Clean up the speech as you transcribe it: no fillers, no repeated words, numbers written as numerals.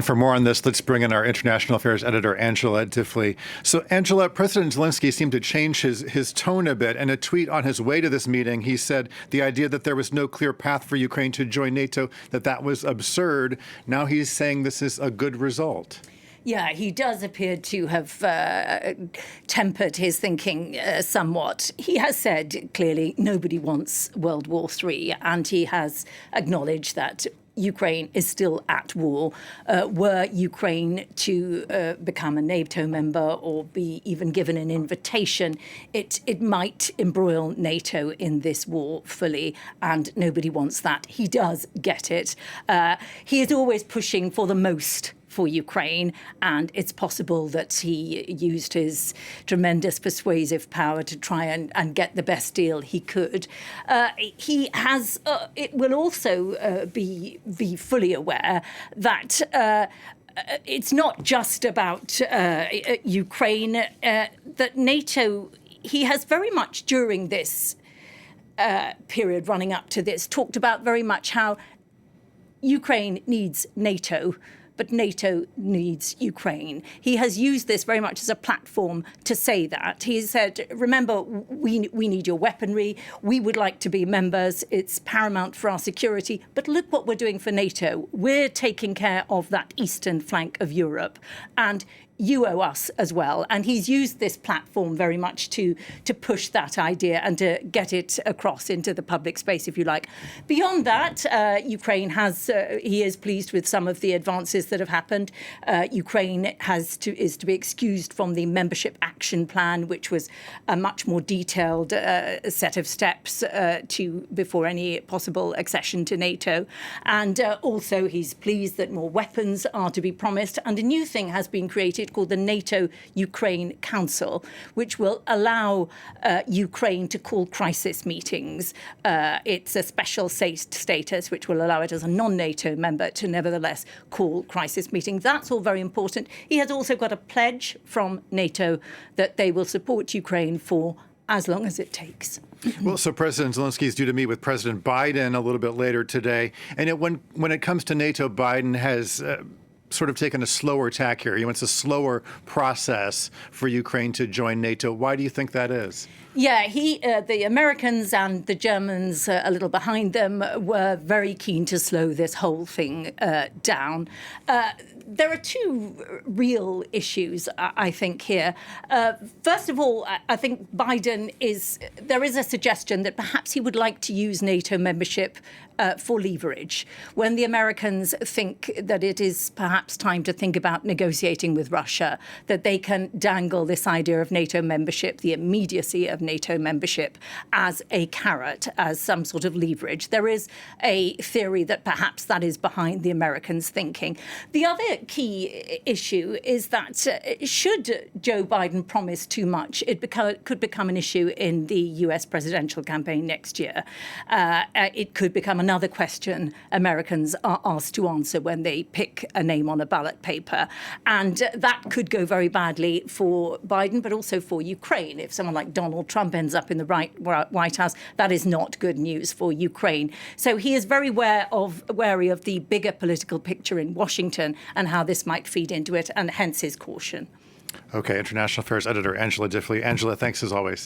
For more on this, let's bring in our international affairs editor, Angela Diffley. So, Angela, President Zelensky seemed to change his tone a bit. In a tweet on his way to this meeting, he said the idea that there was no clear path for Ukraine to join NATO, that was absurd. Now he's saying this is a good result. Yeah, he does appear to have tempered his thinking somewhat. He has said clearly nobody wants World War III, and he has acknowledged that Ukraine is still at war. Were Ukraine to become a NATO member or be even given an invitation, it might embroil NATO in this war fully, and nobody wants that. He does get it. He is always pushing for the most for Ukraine, and it's possible that he used his tremendous persuasive power to try and get the best deal he could. He has. It will also be fully aware that. It's not just about Ukraine. That NATO, he has very much during this period running up to this, talked about very much how Ukraine needs NATO, but NATO needs Ukraine. He has used this very much as a platform to say that. He said, remember, we need your weaponry. We would like to be members. It's paramount for our security. But look what we're doing for NATO. We're taking care of that eastern flank of Europe. And you owe us as well. And he's used this platform very much to push that idea and to get it across into the public space, if you like. Beyond that, Ukraine he is pleased with some of the advances that have happened. Ukraine is to be excused from the membership action plan, which was a much more detailed set of steps before any possible accession to NATO. And also he's pleased that more weapons are to be promised. And a new thing has been created called the NATO Ukraine Council, which will allow Ukraine to call crisis meetings. It's a special status which will allow it as a non-NATO member to nevertheless call crisis meetings. That's all very important. He has also got a pledge from NATO that they will support Ukraine for as long as it takes. Well, so President Zelensky is due to meet with President Biden a little bit later today. And when it comes to NATO, Biden has sort of taken a slower tack here. He wants a slower process for Ukraine to join NATO. Why do you think that is? Yeah, the Americans and the Germans, a little behind them, were very keen to slow this whole thing down. There are two real issues, I think, here. First of all, I think there is a suggestion that perhaps he would like to use NATO membership for leverage. When the Americans think that it is perhaps time to think about negotiating with Russia, that they can dangle this idea of NATO membership, the immediacy of NATO membership, as a carrot, as some sort of leverage. There is a theory that perhaps that is behind the Americans' thinking. The other key issue is that should Joe Biden promise too much, it could become an issue in the US presidential campaign next year. It could become another question Americans are asked to answer when they pick a name on a ballot paper. And that could go very badly for Biden, but also for Ukraine. If someone like Donald Trump ends up in the White House, that is not good news for Ukraine. So he is very wary of the bigger political picture in Washington and how this might feed into it, and hence his caution. Okay, International Affairs Editor Angela Diffley. Angela, thanks as always.